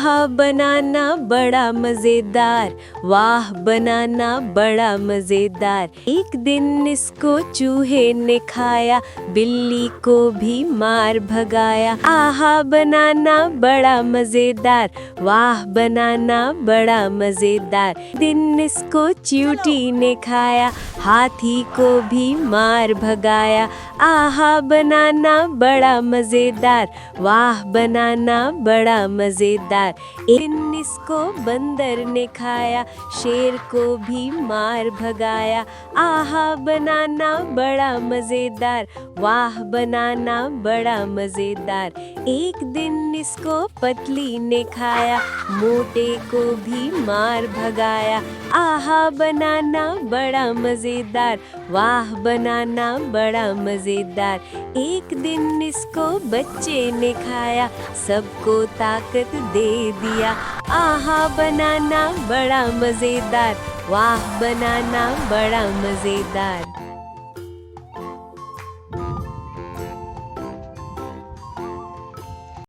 आहा बनाना बड़ा मजेदार, वाह बनाना बड़ा मजेदार। एक दिन इसको चूहे ने खाया, बिल्ली को भी मार भगाया। आहा बनाना बड़ा मजेदार, वाह बनाना बड़ा मजेदार। दिन इसको चींटी ने खाया, हाथी को भी मार भगाया। आहा बनाना बड़ा मजेदार, वाह बनाना बड़ा मजेदार। एक दिन इसको बंदर ने खाया, शेर को भी मार भगाया। आहा बनाना बड़ा मजेदार, वाह बनाना बड़ा मजेदार। एक दिन इसको पतली ने खाया, मोटे को भी मार भगाया। आहा बनाना बड़ा मजेदार, वाह बनाना बड़ा मजेदार। एक दिन इसको बच्चे ने खाया, सबको ताकत दे दिया। आहा बनाना बड़ा मजेदार, वाह बनाना बड़ा मजेदार।